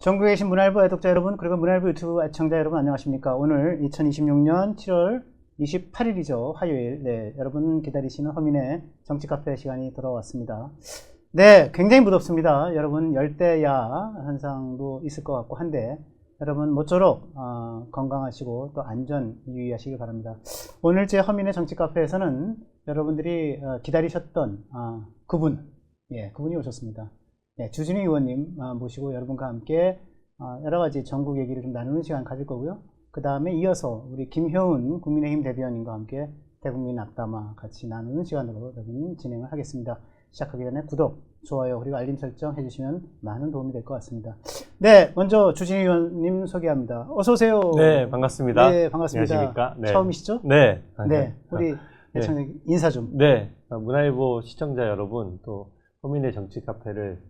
전국에 계신 문화일보 애독자 여러분, 그리고 문화일보 유튜브 애청자 여러분 안녕하십니까. 오늘 2026년 7월 28일이죠. 화요일. 네, 여러분 기다리시는 허민의 정치카페 시간이 돌아왔습니다. 네, 굉장히 무덥습니다. 여러분 열대야 현상도 있을 것 같고 한데 여러분 모쪼록 건강하시고 또 안전 유의하시길 바랍니다. 오늘 제 허민의 정치카페에서는 여러분들이 기다리셨던 그분이 오셨습니다. 네, 주진우 의원님 모시고 여러분과 함께 여러가지 전국 얘기를 좀 나누는 시간 가질 거고요. 그 다음에 이어서 우리 김효은 국민의힘 대변인과 함께 대국민 악담화 같이 나누는 시간으로 여러분 진행을 하겠습니다. 시작하기 전에 구독, 좋아요, 그리고 알림 설정 해주시면 많은 도움이 될 것 같습니다. 네, 먼저 주진우 의원님 소개합니다. 어서 오세요. 네, 반갑습니다. 네, 반갑습니다. 안녕하십니까? 네. 처음이시죠? 네. 네, 우리 애청자 인사 좀. 네, 문화일보 시청자 여러분, 또 허민의 정치 카페를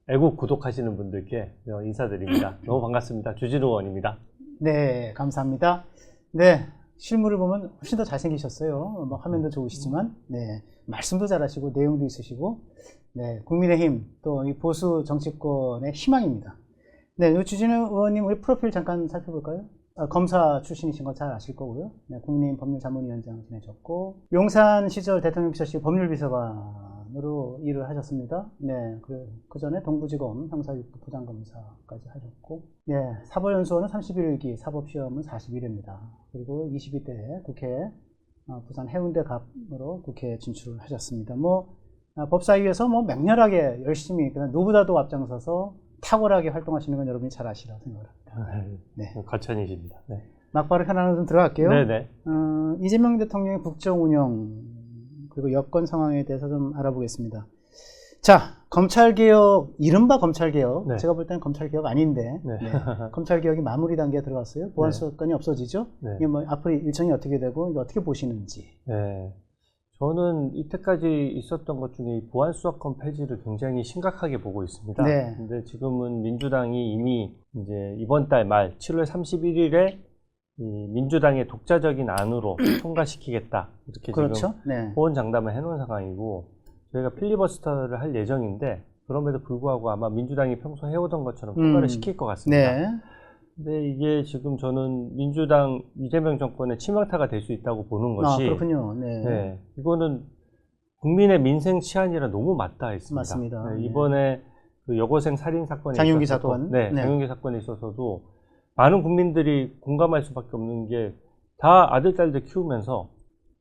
애국 구독하시는 분들께 인사드립니다. 너무 반갑습니다. 주진우 의원입니다. 네, 감사합니다. 네, 실물을 보면 훨씬 더 잘생기셨어요. 뭐 화면도 좋으시지만, 네, 말씀도 잘하시고 내용도 있으시고, 네, 국민의힘 또 이 보수 정치권의 희망입니다. 네, 주진우 의원님 우리 프로필 잠깐 살펴볼까요? 검사 출신이신 거 잘 아실 거고요. 네, 국민의힘 법률자문위원장 지내셨고, 용산 시절 대통령 비서실 법률비서관으로 일을 하셨습니다. 네, 그 전에 동부지검 형사육부 부장검사까지 하셨고, 네, 사법연수원은 31기, 사법시험은 41회입니다. 그리고 22대 국회 부산 해운대갑으로 국회에 진출을 하셨습니다. 법사위에서 맹렬하게 열심히 누구보다도 앞장서서 탁월하게 활동하시는 건 여러분이 잘 아시라고 생각합니다. 네. 과찬이십니다. 네. 막바로 현안으로 좀 들어갈게요. 네네. 이재명 대통령의 국정 운영 그리고 여권 상황에 대해서 좀 알아보겠습니다. 자, 검찰개혁, 이른바 검찰개혁. 네. 제가 볼 때는 검찰개혁 아닌데, 네. 네. 검찰개혁이 마무리 단계에 들어갔어요. 보안수사권이 없어지죠. 네. 이게 앞으로 일정이 어떻게 되고, 이거 어떻게 보시는지. 네. 저는 이때까지 있었던 것 중에 보안수사권 폐지를 굉장히 심각하게 보고 있습니다. 네. 근데 지금은 민주당이 이미 이제 이번 달 말 7월 31일에 이 민주당의 독자적인 안으로 통과시키겠다. 이렇게 그렇죠. 지금 네. 호언장담을 해놓은 상황이고, 저희가 필리버스터를 할 예정인데, 그럼에도 불구하고 아마 민주당이 평소 해오던 것처럼 통과를 시킬 것 같습니다. 네. 근데 이게 지금 저는 민주당 이재명 정권의 치명타가 될 수 있다고 보는 것이, 그렇군요. 네. 네, 이거는 국민의 민생 치안이랑 너무 맞닿아 있습니다. 맞습니다. 네, 이번에 그 여고생 살인 사건에 장윤기 있어서도, 사건. 네, 네. 장윤기 사건에 있어서도 많은 국민들이 공감할 수밖에 없는 게, 다 아들, 딸들 키우면서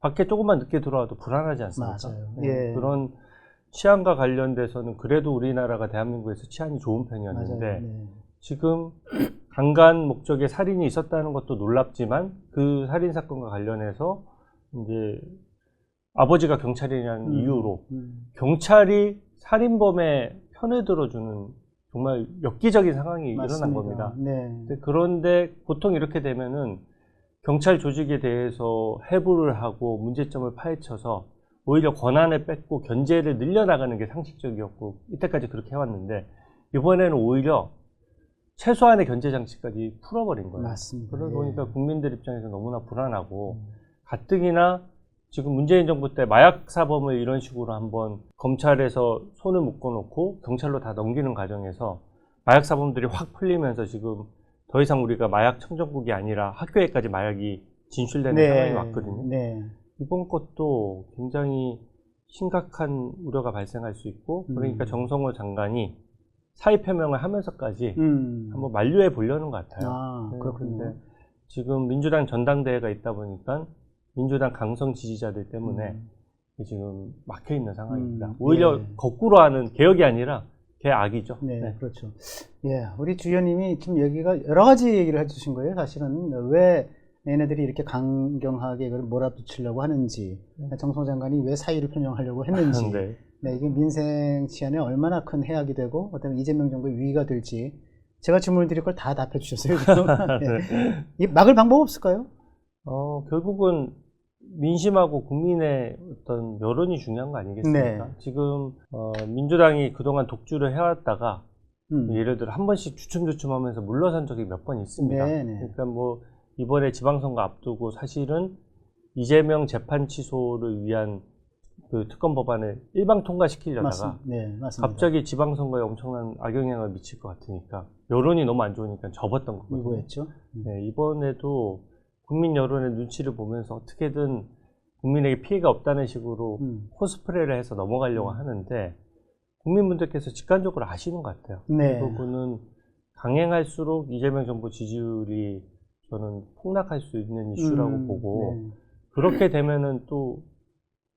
밖에 조금만 늦게 들어와도 불안하지 않습니까? 맞아요. 네, 예. 그런 치안과 관련돼서는 그래도 우리나라가 대한민국에서 치안이 좋은 편이었는데, 맞아요. 네. 지금 강간 목적의 살인이 있었다는 것도 놀랍지만, 그 살인 사건과 관련해서 이제 아버지가 경찰이라는 이유로 경찰이 살인범의 편을 들어주는 정말 엽기적인 상황이 맞습니다. 일어난 겁니다. 네. 그런데 보통 이렇게 되면은 경찰 조직에 대해서 해부를 하고 문제점을 파헤쳐서 오히려 권한을 뺏고 견제를 늘려나가는 게 상식적이었고, 이때까지 그렇게 해왔는데, 이번에는 오히려 최소한의 견제 장치까지 풀어버린 거예요. 맞습니다. 그러다 예. 보니까 국민들 입장에서 너무나 불안하고, 가뜩이나 지금 문재인 정부 때 마약 사범을 이런 식으로 한번 검찰에서 손을 묶어놓고 경찰로 다 넘기는 과정에서 마약 사범들이 확 풀리면서 지금 더 이상 우리가 마약 청정국이 아니라 학교에까지 마약이 진출되는 네. 상황이 왔거든요. 네. 이번 것도 굉장히 심각한 우려가 발생할 수 있고, 그러니까 정성호 장관이 사의 표명을 하면서까지 한번 만류해 보려는 것 같아요. 그렇군요. 그런데 지금 민주당 전당대회가 있다 보니까 민주당 강성 지지자들 때문에 지금 막혀 있는 상황입니다. 오히려 거꾸로 하는 개혁이 아니라 개악이죠. 네, 네. 그렇죠. 예, 우리 주위원님이 지금 여기가 여러 가지 얘기를 해주신 거예요. 사실은 왜 얘네들이 이렇게 강경하게 이걸 몰아붙이려고 하는지, 정성 장관이 왜 사의를 표명하려고 했는지, 네. 네, 이게 민생 치안에 얼마나 큰 해악이 되고, 어떤 이재명 정부의 위기가 될지, 제가 질문을 드릴 걸 다 답해 주셨어요. 네. 이 막을 방법 없을까요? 결국은 민심하고 국민의 어떤 여론이 중요한 거 아니겠습니까? 네. 지금 민주당이 그동안 독주를 해왔다가 예를 들어 한 번씩 주춤주춤하면서 물러선 적이 몇 번 있습니다. 네네. 그러니까 이번에 지방선거 앞두고 사실은 이재명 재판 취소를 위한 그 특검 법안을 일방 통과시키려다가 맞습니다. 갑자기 지방선거에 엄청난 악영향을 미칠 것 같으니까 여론이 너무 안 좋으니까 접었던 거거든요. 이거였죠. 네, 이번에도 국민 여론의 눈치를 보면서 어떻게든 국민에게 피해가 없다는 식으로 코스프레를 해서 넘어가려고 하는데 국민분들께서 직관적으로 아시는 것 같아요. 네. 이 부분은 강행할수록 이재명 정부 지지율이 저는 폭락할 수 있는 이슈라고 보고 네. 그렇게 되면은 또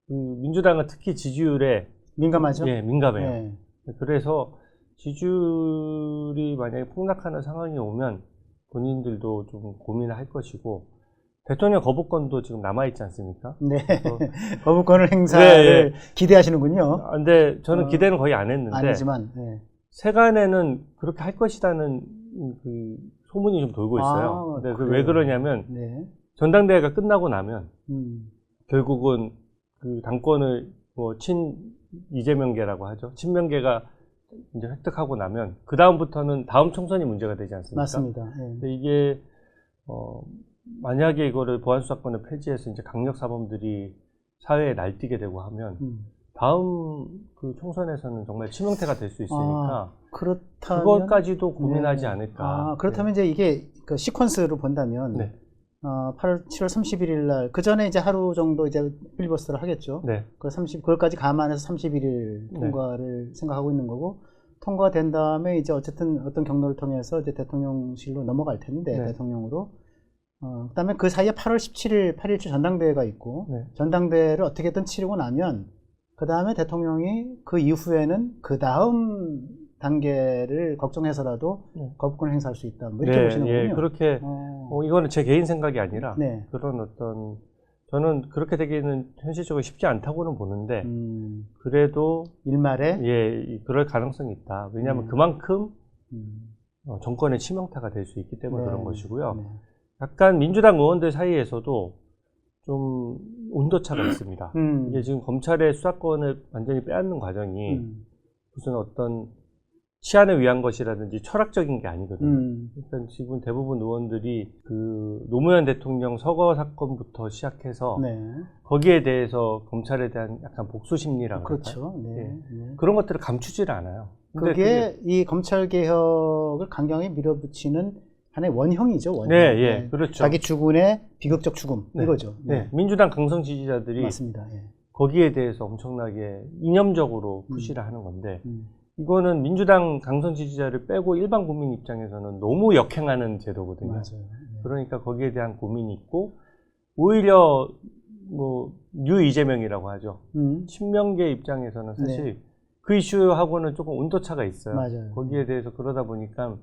민주당은 특히 지지율에 민감하죠? 예, 민감해요. 네. 그래서 지지율이 만약에 폭락하는 상황이 오면 본인들도 좀 고민을 할 것이고 대통령 거부권도 지금 남아있지 않습니까? 네. 그래서 거부권을 행사를 기대하시는군요. 근데 저는 기대는 거의 안 했는데 아니지만, 네. 세간에는 그렇게 할 것이라는 그 소문이 좀 돌고 있어요. 근데 왜 그러냐면 네. 전당대회가 끝나고 나면 결국은 그 당권을 뭐 이재명계라고 하죠. 친명계가 이제 획득하고 나면 그 다음부터는 다음 총선이 문제가 되지 않습니까? 맞습니다. 네. 근데 이게 만약에 이거를 보안수사권을 폐지해서 이제 강력사범들이 사회에 날뛰게 되고 하면 다음 그 총선에서는 정말 치명태가 될 수 있으니까 그렇다면 그것까지도 고민하지 네. 않을까. 그렇다면 이제 이게 그 시퀀스로 본다면 네. 7월 31일 날, 그 전에 이제 하루 정도 이제 필리버스터를 하겠죠. 네. 그걸까지 감안해서 31일 통과를 생각하고 있는 거고, 통과된 다음에 이제 어쨌든 어떤 경로를 통해서 이제 대통령실로 넘어갈 텐데, 네. 대통령으로. 그 다음에 그 사이에 8월 17일, 8일째 전당대회가 있고, 네. 전당대회를 어떻게든 치르고 나면, 그 다음에 대통령이 그 이후에는 그 다음 단계를 걱정해서라도 거부권 행사할 수 있다. 뭐 이렇게 보시는 거군요. 예, 그렇게 이거는 제 개인 생각이 아니라 네. 그런 어떤 저는 그렇게 되기는 현실적으로 쉽지 않다고는 보는데 그래도 일말에 예, 그럴 가능성이 있다. 왜냐하면 그만큼 정권의 치명타가 될 수 있기 때문에 그런 것이고요. 네. 약간 민주당 의원들 사이에서도 좀 온도차가 있습니다. 이게 지금 검찰의 수사권을 완전히 빼앗는 과정이 무슨 어떤 치안을 위한 것이라든지 철학적인 게 아니거든요. 일단 지금 대부분 의원들이 그 노무현 대통령 서거 사건부터 시작해서 네. 거기에 대해서 검찰에 대한 약간 복수 심리라고 그렇죠. 네. 예. 네. 그런 것들을 감추지를 않아요. 근데 그게 이 검찰 개혁을 강경히 밀어붙이는 하나의 원형이죠. 원형. 네, 예, 그렇죠. 자기 주군의 비극적 죽음 이거죠. 네. 민주당 강성 지지자들이 맞습니다. 예. 거기에 대해서 엄청나게 이념적으로 푸시를 하는 건데 이거는 민주당 강성 지지자를 빼고 일반 국민 입장에서는 너무 역행하는 제도거든요. 맞아요. 그러니까 거기에 대한 고민이 있고 오히려 뭐 뉴 이재명이라고 하죠. 친명계 입장에서는 사실 그 이슈하고는 조금 온도차가 있어요. 맞아요. 거기에 대해서 그러다 보니까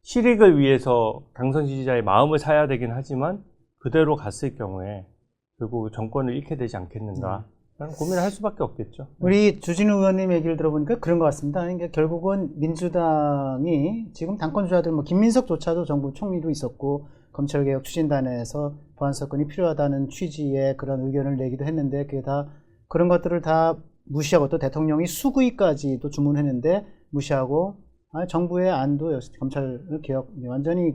실익을 위해서 강성 지지자의 마음을 사야 되긴 하지만 그대로 갔을 경우에 결국 정권을 잃게 되지 않겠는가 라는 고민을 할 수밖에 없겠죠. 우리 주진우 의원님 얘기를 들어보니까 그런 것 같습니다. 그러니까 결국은 민주당이 지금 당권주자들 뭐 김민석조차도 정부 총리도 있었고 검찰개혁 추진단에서 보안사건이 필요하다는 취지의 그런 의견을 내기도 했는데 그게 다 그런 것들을 다 무시하고 또 대통령이 수구위까지도 주문했는데 무시하고 정부의 안도 역시 검찰 개혁 완전히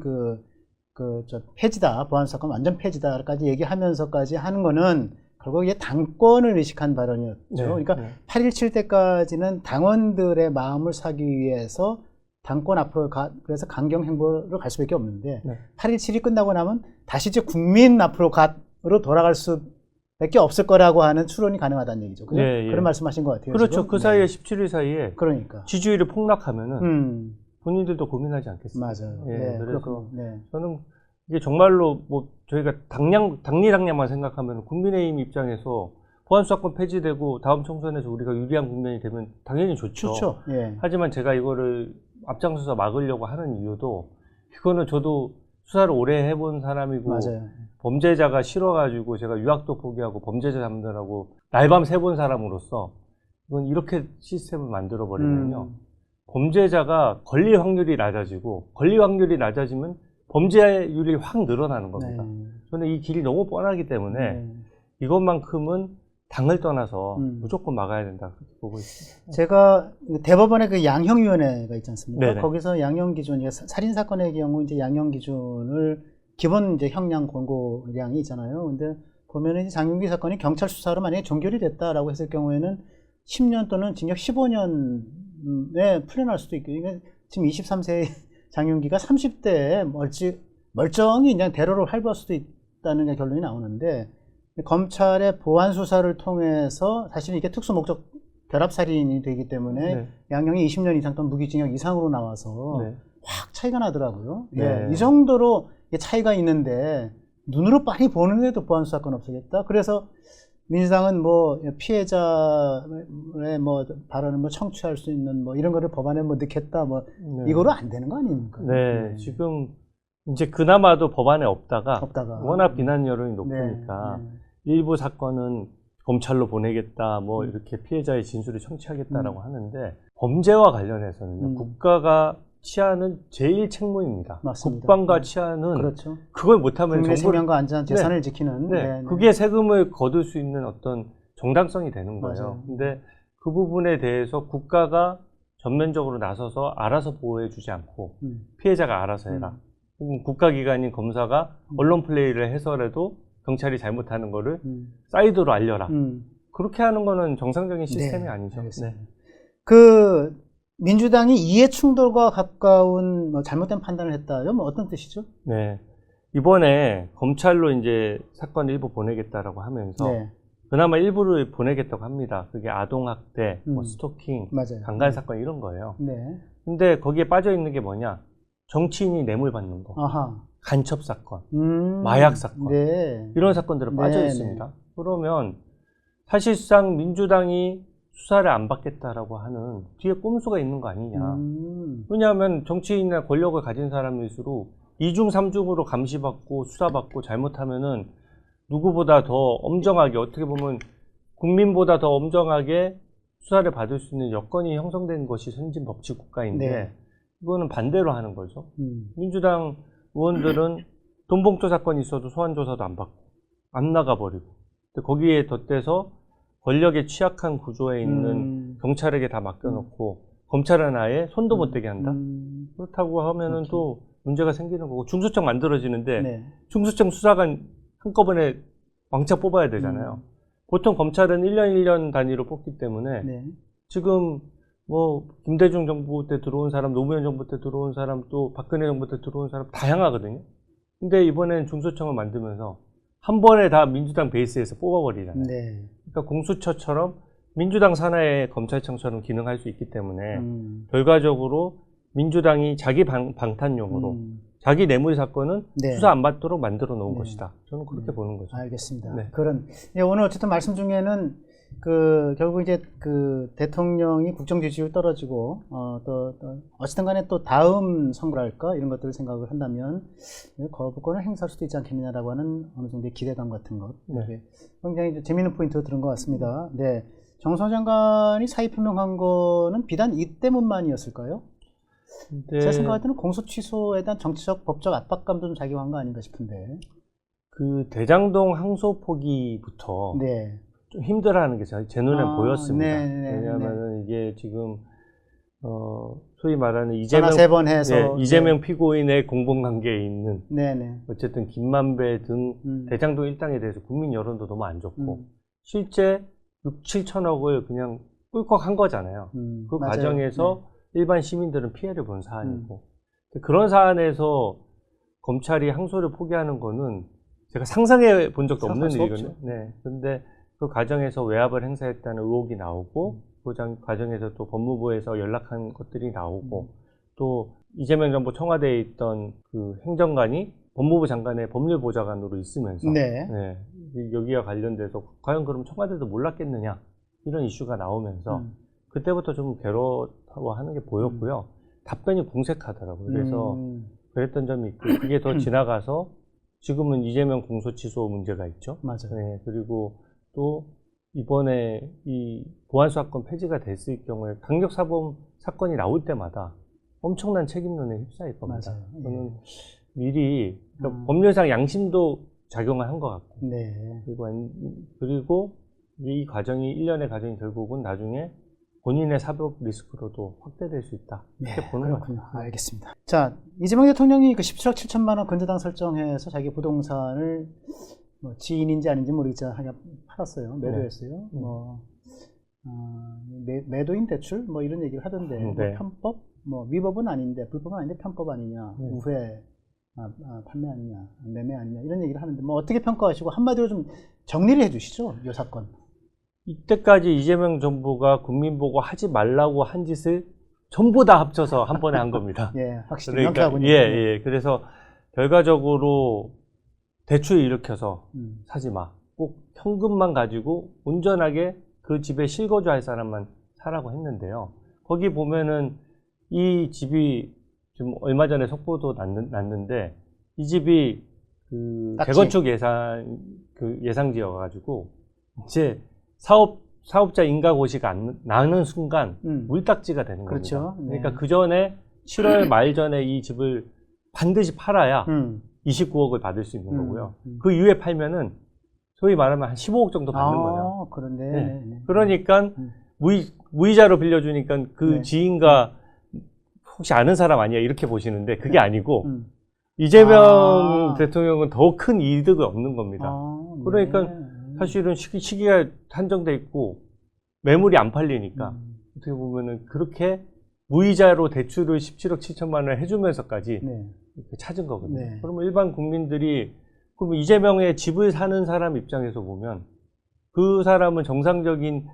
폐지다, 보안사건 완전 폐지다까지 얘기하면서까지 하는 거는 결국 이게 당권을 의식한 발언이었죠. 그러니까 8.17 때까지는 당원들의 마음을 사기 위해서 당권 앞으로 그래서 강경 행보를 갈 수밖에 없는데 8.17이 끝나고 나면 다시 이제 국민 앞으로 으로 돌아갈 수밖에 없을 거라고 하는 추론이 가능하다는 얘기죠. 그죠? 그런 말씀하신 것 같아요. 그렇죠. 지금? 그 사이에 17일 사이에 그러니까 지지율이 폭락하면은 본인들도 고민하지 않겠습니까? 맞아요. 예, 그래서 저는 이게 정말로 뭐 저희가 당리당략만 생각하면 국민의힘 입장에서 보안수사권 폐지되고 다음 총선에서 우리가 유리한 국면이 되면 당연히 좋죠. 예. 하지만 제가 이거를 앞장서서 막으려고 하는 이유도 이거는 저도 수사를 오래 해본 사람이고 맞아요. 범죄자가 싫어가지고 제가 유학도 포기하고 범죄자 잡느라고 날밤 새본 사람으로서 이건 이렇게 시스템을 만들어 버리면요 범죄자가 걸릴 확률이 낮아지고 걸릴 확률이 낮아지면 범죄율이 확 늘어나는 겁니다. 저는 이 길이 너무 뻔하기 때문에 이것만큼은 당을 떠나서 무조건 막아야 된다 그렇게 보고 있습니다. 제가 대법원의 그 양형위원회가 있지 않습니까? 네네. 거기서 양형 기준, 살인 사건의 경우 이제 양형 기준을 기본 이제 형량 권고량이 있잖아요. 근데 보면은 장윤기 사건이 경찰 수사로 만약에 종결이 됐다라고 했을 경우에는 10년 또는 징역 15년에 풀려날 수도 있고, 이게 지금 23세 장윤기가 30대에 멀쩡히 그냥 대로를 밟을 수도 있다는 게 결론이 나오는데, 검찰의 보안 수사를 통해서 사실 이게 특수 목적 결합살인이 되기 때문에 네. 양형이 20년 이상 또는 무기징역 이상으로 나와서 네. 확 차이가 나더라고요. 네. 예, 이 정도로 차이가 있는데 눈으로 빤히 보는데도 보안 수사권 없어졌다. 그래서 민주당은 뭐 피해자의 뭐 발언을 뭐 청취할 수 있는 뭐 이런 거를 법안에 뭐 넣겠다 뭐 네. 이거로 안 되는 거 아닙니까? 네, 지금 이제 그나마도 법안에 없다가 워낙 비난 여론이 높으니까 네, 네. 일부 사건은 검찰로 보내겠다, 뭐 음. 이렇게 피해자의 진술을 청취하겠다라고 하는데 범죄와 관련해서는 국가가 취하는 제일 책무입니다. 맞습니다. 국방과 취하는 그렇죠. 그걸 못하면 국민의 정부를 생명과 안전, 재산을 지키는. 네, 네, 네. 그게 세금을 거둘 수 있는 어떤 정당성이 되는 거예요. 맞아요. 근데 그 부분에 대해서 국가가 전면적으로 나서서 알아서 보호해주지 않고 피해자가 알아서 해라. 혹은 국가기관인 검사가 언론 플레이를 해서라도 경찰이 잘못하는 거를 사이드로 알려라. 그렇게 하는 거는 정상적인 시스템이 네, 아니죠. 알겠습니다. 그 민주당이 이해 충돌과 가까운 뭐 잘못된 판단을 했다. 뭐 어떤 뜻이죠? 네. 이번에 검찰로 이제 사건 일부 보내겠다라고 하면서 네. 그나마 일부를 보내겠다고 합니다. 그게 아동학대, 뭐 스토킹, 맞아요. 강간 사건 이런 거예요. 네. 근데 거기에 빠져 있는 게 뭐냐? 정치인이 뇌물 받는 거, 아하. 간첩 사건, 마약 사건, 네. 이런 사건들은 빠져 네, 있습니다. 그러면 사실상 민주당이 수사를 안 받겠다라고 하는 뒤에 꼼수가 있는 거 아니냐. 왜냐하면 정치인이나 권력을 가진 사람일수록 2중, 3중으로 감시받고 수사받고 잘못하면은 누구보다 더 엄정하게, 어떻게 보면 국민보다 더 엄정하게 수사를 받을 수 있는 여건이 형성된 것이 선진 법치 국가인데 네. 이거는 반대로 하는 거죠. 민주당 의원들은 돈봉투 사건이 있어도 소환조사도 안 받고 안 나가버리고, 거기에 덧대서 권력에 취약한 구조에 있는 경찰에게 다 맡겨놓고 검찰은 아예 손도 못 대게 한다. 그렇다고 하면은 또 문제가 생기는 거고, 중수청 만들어지는데 네. 중수청 수사관 한꺼번에 왕창 뽑아야 되잖아요. 보통 검찰은 1년 1년 단위로 뽑기 때문에 네. 지금 뭐 김대중 정부 때 들어온 사람, 노무현 정부 때 들어온 사람, 또 박근혜 정부 때 들어온 사람 다양하거든요. 근데 이번엔 중수청을 만들면서 한 번에 다 민주당 베이스에서 뽑아버리잖아요. 네. 그러니까 공수처처럼 민주당 산하의 검찰청처럼 기능할 수 있기 때문에 결과적으로 민주당이 자기 방탄용으로 자기 뇌물 사건은 네. 수사 안 받도록 만들어 놓은 네. 것이다. 저는 그렇게 보는 거죠. 알겠습니다. 네. 오늘 어쨌든 말씀 중에는 결국 이제 대통령이 국정 지지율 떨어지고 또 어쨌든 간에 또 다음 선거랄까 이런 것들을 생각을 한다면 거부권을 행사할 수도 있지 않겠느냐라고 하는 어느 정도의 기대감 같은 것. 네. 굉장히 재미있는 포인트가 들은 것 같습니다. 네. 정성호 장관이 사의 표명한 거는 비단 이 때문만이었을까요? 제 생각할 때는 공소 취소에 대한 정치적 법적 압박감도 좀 작용한 거 아닌가 싶은데. 그 대장동 항소 포기부터 네. 좀 힘들어하는 게 제 눈에 보였습니다. 네, 왜냐하면 이게 지금 소위 말하는 전화 3번 해서 이재명 피고인의 공범관계에 있는 네네. 어쨌든 김만배 등 대장동 일당에 대해서 국민 여론도 너무 안 좋고 실제 6, 7천억을 그냥 꿀꺽한 거잖아요. 그 맞아요. 과정에서 일반 시민들은 피해를 본 사안이고 그런 사안에서 검찰이 항소를 포기하는 거는 제가 상상해 본 적도 없는 일이거든요. 네. 근데 그 과정에서 외압을 행사했다는 의혹이 나오고 그 과정에서 또 법무부에서 연락한 것들이 나오고 또 이재명 정부 청와대에 있던 그 행정관이 법무부 장관의 법률보좌관으로 있으면서 네. 여기와 관련돼서 과연 그럼 청와대도 몰랐겠느냐 이런 이슈가 나오면서 그때부터 좀 괴로워하는 게 보였고요. 답변이 궁색하더라고요. 그래서 그랬던 점이 있고 그게 더 지나가서 지금은 이재명 공소취소 문제가 있죠. 맞아요. 네, 그리고 또 이번에 이 보안수사권 폐지가 됐을 경우에 강력사범 사건이 나올 때마다 엄청난 책임론에 휩싸일 겁니다. 맞아요. 저는 미리 그러니까 법률상 양심도 작용을 한 것 같고 네. 그리고 이 과정이 일련의 과정이 결국은 나중에 본인의 사법 리스크로도 확대될 수 있다. 이렇게 보는 그렇군요. 알겠습니다. 자, 이재명 대통령이 그 17억 7천만 원 근저당 설정해서 자기 부동산을 뭐 지인인지 아닌지 모르겠지만 하여간 팔았어요. 매도했어요. 네. 뭐 매도인 대출 뭐 이런 얘기를 하던데 뭐 네. 편법 뭐 위법은 아닌데 불법은 아닌데 편법 아니냐 우회 판매 아니냐 매매 아니냐 이런 얘기를 하는데 뭐 어떻게 평가하시고 한마디로 좀 정리를 해주시죠 이 사건. 이때까지 이재명 정부가 국민 보고 하지 말라고 한 짓을 전부 다 합쳐서 한 번에 한 겁니다. 예, 확실히 그러니까 명쾌하군요. 예. 그래서 결과적으로 대출 일으켜서 사지 마. 꼭 현금만 가지고 온전하게 그 집에 실거주할 사람만 사라고 했는데요. 거기 보면은 이 집이 지금 얼마 전에 속보도 났는데 이 집이 그 딱지. 재건축 예상지여가지고 이제 사업자 인가고시가 나는 순간 물딱지가 되는 그렇죠. 겁니다. 네. 그러니까 그 전에 7월 말 전에 이 집을 반드시 팔아야 29억을 받을 수 있는 거고요. 그 이후에 팔면은 소위 말하면 한 15억 정도 받는 거예요. 그런데 네. 그러니까 무이자로 빌려주니까 그 네. 지인과 혹시 아는 사람 아니야 이렇게 보시는데 그게 아니고 이재명 대통령은 더 큰 이득을 얻는 겁니다. 네. 그러니까 사실은 시기가 한정돼 있고 매물이 안 팔리니까 어떻게 보면은 그렇게 무이자로 대출을 17억 7천만 원을 해주면서까지 네. 이렇게 찾은 거거든요. 네. 그러면 일반 국민들이 그럼 이재명의 집을 사는 사람 입장에서 보면 그 사람은 정상적인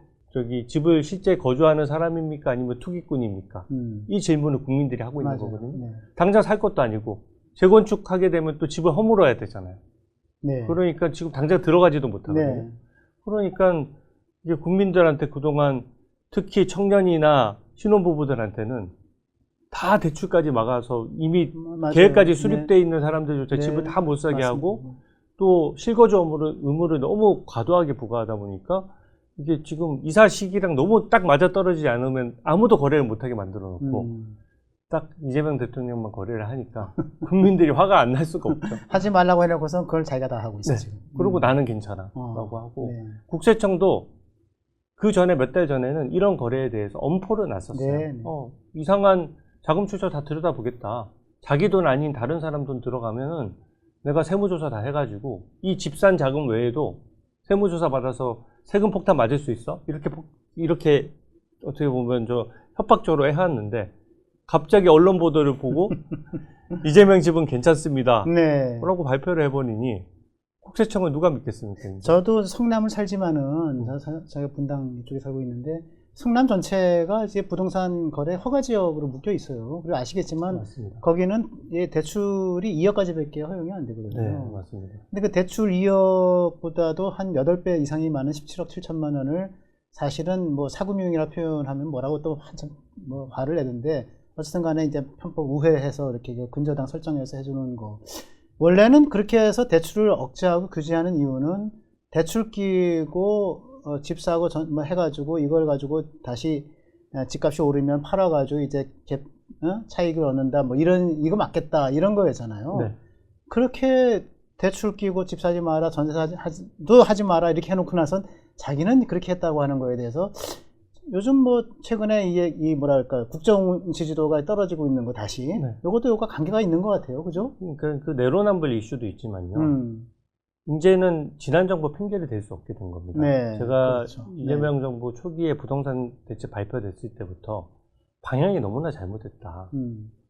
집을 실제 거주하는 사람입니까? 아니면 투기꾼입니까? 이 질문을 국민들이 하고 있는 맞아요. 거거든요. 네. 당장 살 것도 아니고 재건축하게 되면 또 집을 허물어야 되잖아요. 네. 그러니까 지금 당장 들어가지도 못하거든요. 네. 그러니까 이게 국민들한테 그동안 특히 청년이나 신혼부부들한테는 다 대출까지 막아서 이미 맞아요. 계획까지 네. 수립되어 있는 사람들조차 네. 집을 다 못 사게 맞습니다. 하고 또 실거주 의무를 너무 과도하게 부과하다 보니까 이게 지금 이사 시기랑 너무 딱 맞아떨어지지 않으면 아무도 거래를 못하게 만들어 놓고 딱 이재명 대통령만 거래를 하니까 국민들이 화가 안 날 수가 없죠. 하지 말라고 해놓고선 그걸 자기가 다 하고 있어 네. 지금. 그리고 나는 괜찮아 라고 하고 네. 국세청도 그 전에 몇 달 전에는 이런 거래에 대해서 엄포를 놨었어요. 네. 이상한 자금 출처 다 들여다보겠다. 자기 돈 아닌 다른 사람 돈 들어가면은 내가 세무조사 다 해가지고 이 집산 자금 외에도 세무조사 받아서 세금 폭탄 맞을 수 있어? 이렇게 어떻게 보면 협박적으로 해왔는데 갑자기 언론 보도를 보고 이재명 집은 괜찮습니다. 네. 라고 발표를 해버리니 국세청을 누가 믿겠습니까? 이제? 저도 성남을 살지만은 제가 분당 이쪽에 살고 있는데 성남 전체가 이제 부동산 거래 허가 지역으로 묶여 있어요. 그리고 아시겠지만 맞습니다. 거기는 대출이 2억까지밖에 허용이 안 되거든요. 네, 맞습니다. 근데 그 대출 2억보다도 한 8배 이상이 많은 17억 7천만 원을 사실은 뭐 사금융이라 표현하면 뭐라고 또 한참 뭐 화를 내던데 어쨌든 간에 이제 편법 우회해서 이렇게 근저당 설정해서 해주는 거. 원래는 그렇게 해서 대출을 억제하고 규제하는 이유는 대출 끼고 집 사고 뭐 해가지고 이걸 가지고 다시 집값이 오르면 팔아가지고 이제 차익을 얻는다 뭐 이거 맞겠다 이런 거였잖아요. 네. 그렇게 대출 끼고 집 사지 마라 전세 사도 하지 마라 이렇게 해놓고 나선 자기는 그렇게 했다고 하는 거에 대해서 요즘 뭐 최근에 이 뭐랄까 국정 지지도가 떨어지고 있는 거 다시 요것도 요가 관계가 있는 것 같아요, 그죠? 그러니까 그 내로남불 이슈도 있지만요. 이제는 지난 정부 핑계를 댈 수 없게 된 겁니다. 네, 제가 그렇죠. 이재명 정부 초기에 부동산 대책 발표됐을 때부터 방향이 너무나 잘못됐다.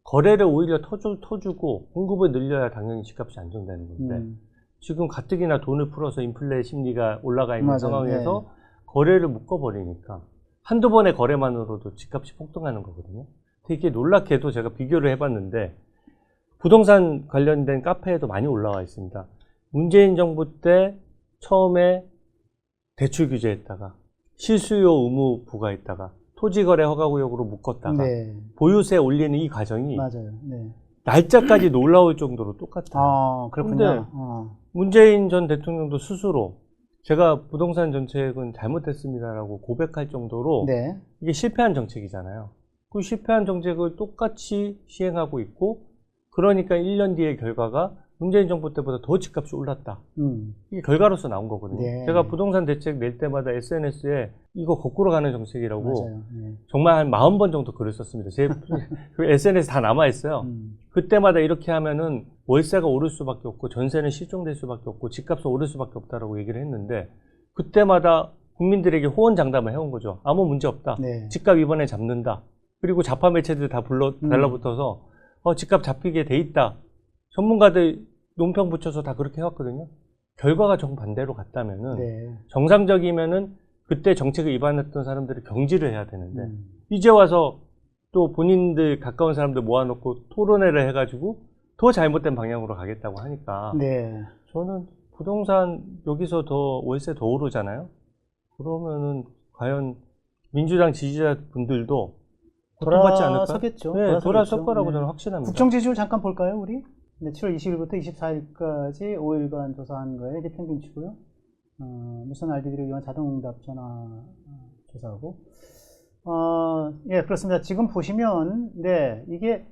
거래를 오히려 터주고 공급을 늘려야 당연히 집값이 안정되는 건데 지금 가뜩이나 돈을 풀어서 인플레 심리가 올라가 있는 맞아요. 상황에서 거래를 묶어버리니까 한두 번의 거래만으로도 집값이 폭등하는 거거든요. 되게 놀랍게도 제가 비교를 해봤는데 부동산 관련된 카페에도 많이 올라와 있습니다. 문재인 정부 때 처음에 대출 규제했다가 실수요 의무 부과했다가 토지거래 허가구역으로 묶었다가 보유세 올리는 이 과정이 맞아요. 네. 날짜까지 놀라울 정도로 똑같아요. 그렇군요. 문재인 전 대통령도 스스로 제가 부동산 정책은 잘못했습니다라고 고백할 정도로 이게 실패한 정책이잖아요. 그 실패한 정책을 똑같이 시행하고 있고 그러니까 1년 뒤의 결과가 문재인 정부 때보다 더 집값이 올랐다. 이게 결과로서 나온 거거든요. 네. 제가 부동산 대책 낼 때마다 SNS에 이거 거꾸로 가는 정책이라고 맞아요. 네. 정말 한 40번 정도 글을 썼습니다. 제 그 SNS 다 남아있어요. 그때마다 이렇게 하면은 월세가 오를 수밖에 없고 전세는 실종될 수밖에 없고 집값은 오를 수밖에 없다라고 얘기를 했는데 그때마다 국민들에게 호언장담을 해온 거죠. 아무 문제 없다. 네. 집값 이번에 잡는다. 그리고 좌파 매체들 다 달라붙어서 집값 잡히게 돼 있다. 전문가들 논평 붙여서 다 그렇게 해왔거든요. 결과가 정반대로 갔다면은 네. 정상적이면은 그때 정책을 위반했던 사람들을 경질을 해야 되는데 이제 와서 또 본인들 가까운 사람들 모아놓고 토론회를 해가지고 더 잘못된 방향으로 가겠다고 하니까 네. 저는 부동산 여기서 더 월세 더 오르잖아요. 그러면은 과연 민주당 지지자분들도 고통받지 않을까? 돌아서겠죠. 네, 돌아설 거라고 네. 저는 확신합니다. 국정 지지율 잠깐 볼까요, 우리? 네, 7월 20일부터 24일까지 5일간 조사한 거예요. 이게 평균치고요. 무선 RDD를 이용한 자동응답 전화 조사하고. 예, 그렇습니다. 지금 보시면, 네, 이게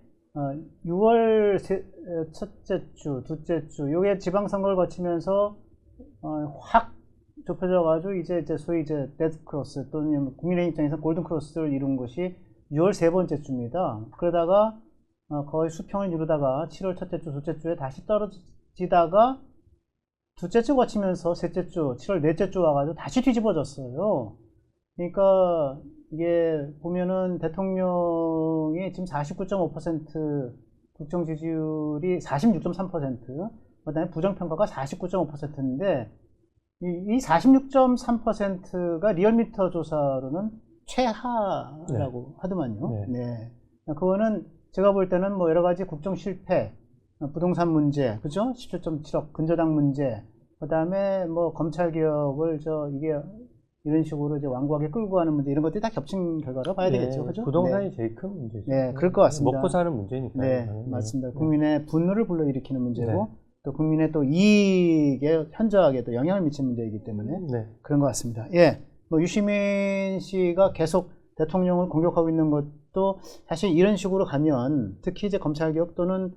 6월 첫째 주, 둘째 주, 요게 지방선거를 거치면서 확 좁혀져가지고 이제 소위 이제 데드 크로스 또는 국민의 입장에서 골든 크로스를 이룬 것이 6월 세 번째 주입니다. 그러다가 거의 수평을 이루다가 7월 첫째 주, 둘째 주에 다시 떨어지다가 둘째 주 거치면서 셋째 주, 7월 넷째 주 와가지고 다시 뒤집어졌어요. 그러니까 이게 보면은 대통령이 지금 49.5% 국정 지지율이 46.3%, 그다음에 부정평가가 49.5%인데 이 46.3%가 리얼미터 조사로는 최하라고 하더만요. 네. 네. 그거는 제가 볼 때는 뭐 여러 가지 국정 실패, 부동산 문제, 그죠? 17.7억 근저당 문제, 그다음에 뭐 검찰 개혁을 이게 이런 식으로 이제 완고하게 끌고 가는 문제 이런 것들이 다 겹친 결과로 봐야 되겠죠, 그죠? 부동산이 네. 제일 큰 문제죠. 네, 그럴 것 같습니다. 먹고 사는 문제니까요. 네, 맞습니다. 국민의 분노를 불러일으키는 문제고 네. 또 국민의 또 이익에 현저하게 또 영향을 미치는 문제이기 때문에 네. 그런 것 같습니다. 예, 뭐 유시민 씨가 계속 대통령을 공격하고 있는 것도 사실 이런 식으로 가면 특히 이제 검찰개혁 또는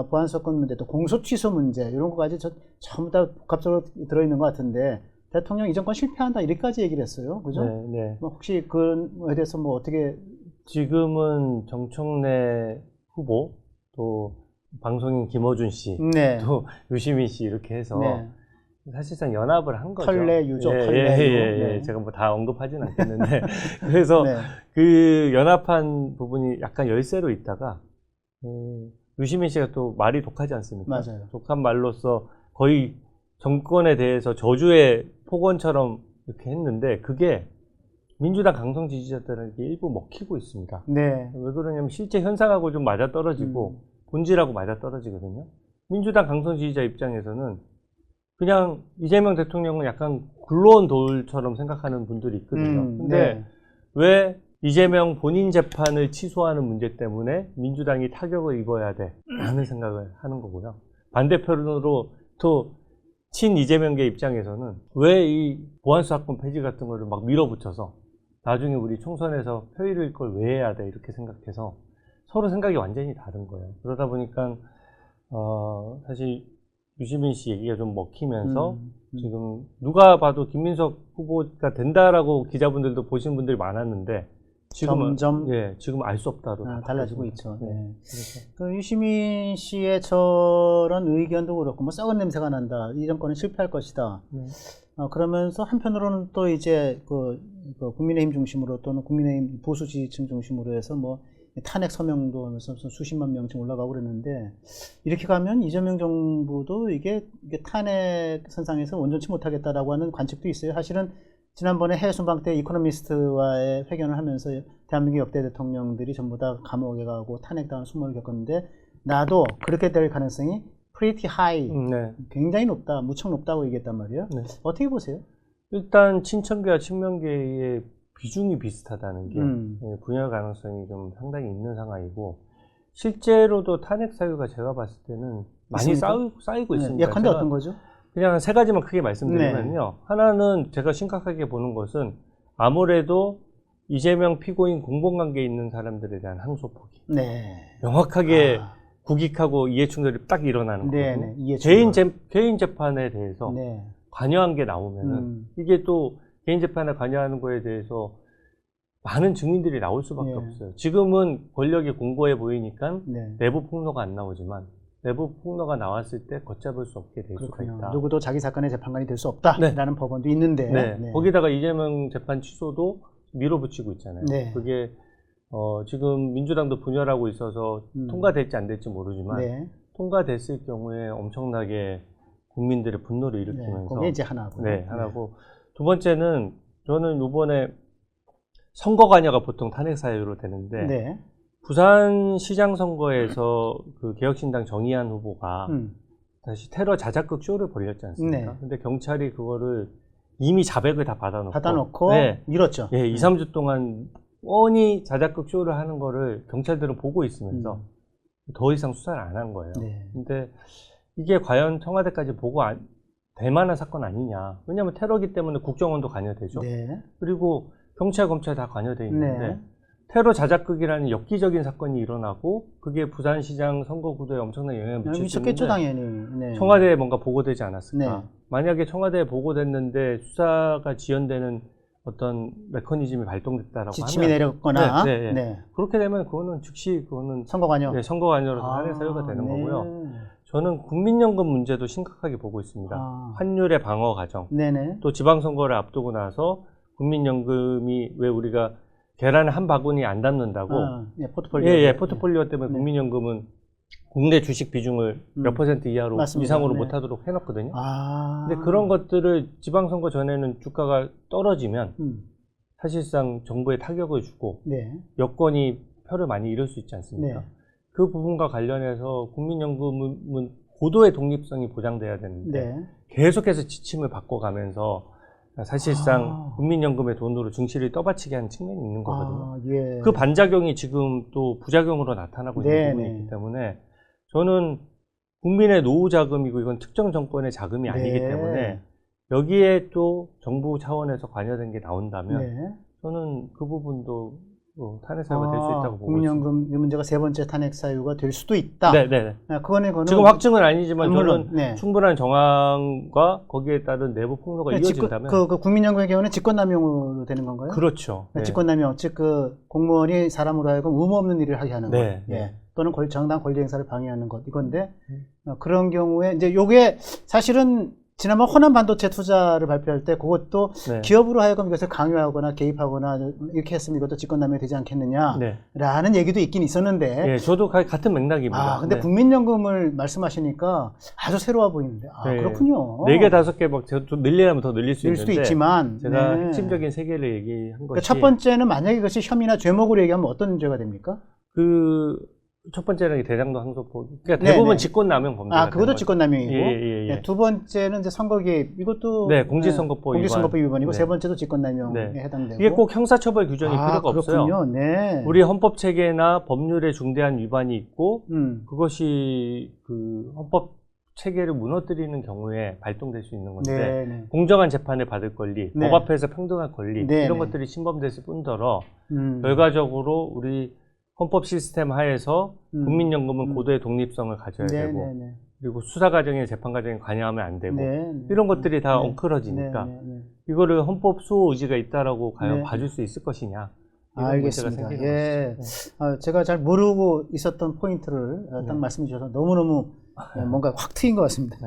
보안사건 문제 또 공소 취소 문제 이런 것까지 전부 다 복합적으로 들어있는 것 같은데 대통령 이 정권 실패한다 이렇게까지 얘기를 했어요, 그죠? 네, 네. 뭐 혹시 그거에 대해서 뭐 어떻게 지금은 정청래 후보 또 방송인 김어준 씨, 네, 또 유시민 씨 이렇게 해서 네. 사실상 연합을 한 거죠. 컬레 유족, 예, 컬레 예, 유. 예, 네. 제가 뭐 다 언급하진 않겠는데 그래서 네. 그 연합한 부분이 약간 열세로 있다가 유시민 씨가 또 말이 독하지 않습니까? 맞아요. 독한 말로서 거의 정권에 대해서 저주의 폭언처럼 이렇게 했는데 그게 민주당 강성 지지자들에게 일부 먹히고 있습니다. 네. 왜 그러냐면 실제 현상하고 좀 맞아떨어지고 본질하고 맞아떨어지거든요. 민주당 강성 지지자 입장에서는 그냥 이재명 대통령은 약간 굴러온 돌처럼 생각하는 분들이 있거든요. 근데 네. 왜 이재명 본인 재판을 취소하는 문제 때문에 민주당이 타격을 입어야 돼? 라는 생각을 하는 거고요. 반대편으로 또 친 이재명계 입장에서는 왜 이 보안수사권 폐지 같은 거를 막 밀어붙여서 나중에 우리 총선에서 표일일 걸 왜 해야 돼? 이렇게 생각해서 서로 생각이 완전히 다른 거예요. 그러다 보니까 사실 유시민 씨 얘기가 좀 먹히면서 지금 누가 봐도 김민석 후보가 된다라고 기자분들도 보신 분들이 많았는데 지금은 점점 지금 알 수 없다로 달라지고 있죠. 네. 그래서. 그 유시민 씨의 저런 의견도 그렇고 뭐 썩은 냄새가 난다. 이 정권은 실패할 것이다. 그러면서 한편으로는 또 이제 그 국민의힘 중심으로 또는 국민의힘 보수 지지층 중심으로 해서 뭐 탄핵 서명도 하면서 수십만 명쯤 올라가고 그랬는데 이렇게 가면 이재명 정부도 이게 탄핵 선상에서 온전치 못하겠다라고 하는 관측도 있어요. 사실은 지난번에 해외 순방 때 이코노미스트와의 회견을 하면서 대한민국 역대 대통령들이 전부 다 감옥에 가고 탄핵당한 수모를 겪었는데 나도 그렇게 될 가능성이 pretty high, 네. 굉장히 높다, 무척 높다고 얘기했단 말이에요. 네. 어떻게 보세요? 일단 친천계와 친명계의 비중이 비슷하다는 게 분열 가능성이 좀 상당히 있는 상황이고 실제로도 탄핵 사유가 제가 봤을 때는 많이 쌓이고 있습니다. 예컨대 어떤 거죠? 그냥 세 가지만 크게 말씀드리면요. 하나는 제가 심각하게 보는 것은 아무래도 이재명 피고인 공범관계에 있는 사람들에 대한 항소 포기. 네. 명확하게 국익하고 이해충돌이 딱 일어나는 네, 거거든요. 네. 이해충돌. 개인 재판에 대해서 네. 관여한 게 나오면은 이게 또 개인 재판에 관여하는 거에 대해서 많은 증인들이 나올 수밖에 네. 없어요. 지금은 권력이 공고해 보이니까 네. 내부 폭로가 안 나오지만 내부 폭로가 나왔을 때 걷잡을 수 없게 될 수가 그렇군요. 있다. 누구도 자기 사건의 재판관이 될 수 없다라는 법원도 있는데 네. 네. 거기다가 이재명 재판 취소도 밀어붙이고 있잖아요. 네. 그게 지금 민주당도 분열하고 있어서 통과될지 안 될지 모르지만 네. 통과됐을 경우에 엄청나게 국민들의 분노를 네. 일으키면서 그게 이제 하나고. 네, 하나고 두 번째는 저는 이번에 선거 관여가 보통 탄핵 사유로 되는데 네. 부산시장 선거에서 그 개혁신당 정의한 후보가 다시 테러 자작극 쇼를 벌였지 않습니까? 네. 근데 경찰이 그거를 이미 자백을 다 받아놓고 네. 밀었죠. 예, 2, 3주 동안 뻔히 자작극 쇼를 하는 거를 경찰들은 보고 있으면서 더 이상 수사를 안 한 거예요. 네. 근데 이게 과연 청와대까지 보고 될 만한 사건 아니냐. 왜냐하면 테러기 때문에 국정원도 관여되죠. 네. 그리고 경찰, 검찰 다 관여돼 있는데 네. 테러 자작극이라는 엽기적인 사건이 일어나고 그게 부산시장 선거 구도에 엄청난 영향을 미쳤겠죠, 미쳤는데 당연히. 네. 청와대에 뭔가 보고되지 않았을까. 네. 만약에 청와대에 보고됐는데 수사가 지연되는 어떤 메커니즘이 발동됐다라고 지침이 하면 내렸거나 네. 그렇게 되면 그거는 즉시 그거는 선거 관여. 네, 선거 관여로서 탄핵 사유가 되는 네. 거고요. 저는 국민연금 문제도 심각하게 보고 있습니다. 환율의 방어 과정, 네네. 또 지방선거를 앞두고 나서 국민연금이 왜 우리가 계란에 한 바구니 안 담는다고 포트폴리오. 포트폴리오 때문에 국민연금은 국내 주식 비중을 몇 % 이하로 맞습니다. 이상으로 네. 못하도록 해놨거든요. 근데 그런 것들을 지방선거 전에는 주가가 떨어지면 사실상 정부에 타격을 주고 네. 여권이 표를 많이 잃을 수 있지 않습니까? 네. 그 부분과 관련해서 국민연금은 고도의 독립성이 보장돼야 되는데 네. 계속해서 지침을 바꿔가면서 사실상 국민연금의 돈으로 증시를 떠받치게 하는 측면이 있는 거거든요. 예. 그 반작용이 지금 또 부작용으로 나타나고 있는 네, 부분이 네. 있기 때문에 저는 국민의 노후 자금이고 이건 특정 정권의 자금이 아니기 네. 때문에 여기에 또 정부 차원에서 관여된 게 나온다면 네. 저는 그 부분도 탄핵 사유가 될 수 있다고 보고 있습니다. 국민연금 이 문제가 세 번째 탄핵 사유가 될 수도 있다. 네. 그거는 지금 확증은 아니지만 물론, 저는 네. 충분한 정황과 거기에 따른 내부 폭로가 이어진다면 그 국민연금의 경우는 직권남용으로 되는 건가요? 그렇죠. 네. 직권남용, 즉 그 공무원이 사람으로 하여금 의무 없는 일을 하게 하는 것, 네. 또는 정당 권리 행사를 방해하는 것 이건데 그런 경우에 이제 요게 사실은 지난번 호남 반도체 투자를 발표할 때 그것도 네. 기업으로 하여금 이것을 강요하거나 개입하거나 이렇게 했으면 이것도 직권남용이 되지 않겠느냐라는 얘기도 있긴 있었는데 네, 저도 같은 맥락입니다. 근데 국민연금을 말씀하시니까 아주 새로워 보이는데 그렇군요. 4개, 5개 막 늘리려면 더 늘릴 수 늘 수도 있는데 있지만 제가 핵심적인 3개를 얘기한 것이 첫 번째는 만약에 그것이 혐의나 죄목으로 얘기하면 어떤 죄가 됩니까? 첫 번째는 대장동 항소포. 그러니까 대부분 직권남용 범죄가 그것도 직권남용이고. 예. 두 번째는 이제 선거 개입. 이것도 공직선거법 위반이고 네. 세 번째도 직권남용에 해당되고. 이게 꼭 형사처벌 규정이 필요가 그렇군요. 없어요. 네. 우리 헌법 체계나 법률에 중대한 위반이 있고 그것이 그 헌법 체계를 무너뜨리는 경우에 발동될 수 있는 건데 네. 공정한 재판을 받을 권리, 법 앞에서 평등한 권리 이런 것들이 침범됐을 뿐더러 결과적으로 우리 헌법 시스템 하에서 국민연금은 고도의 독립성을 가져야 되고 그리고 수사 과정에 재판 과정에 관여하면 안 되고 이런 것들이 다 엉클어지니까 이거를 헌법 수호 의지가 있다라고 과연 봐줄 수 있을 것이냐 이런 알겠습니다. 문제가 생기는 것이죠. 제가 잘 모르고 있었던 포인트를 딱 말씀해 주셔서 너무너무 뭔가 확 트인 것 같습니다.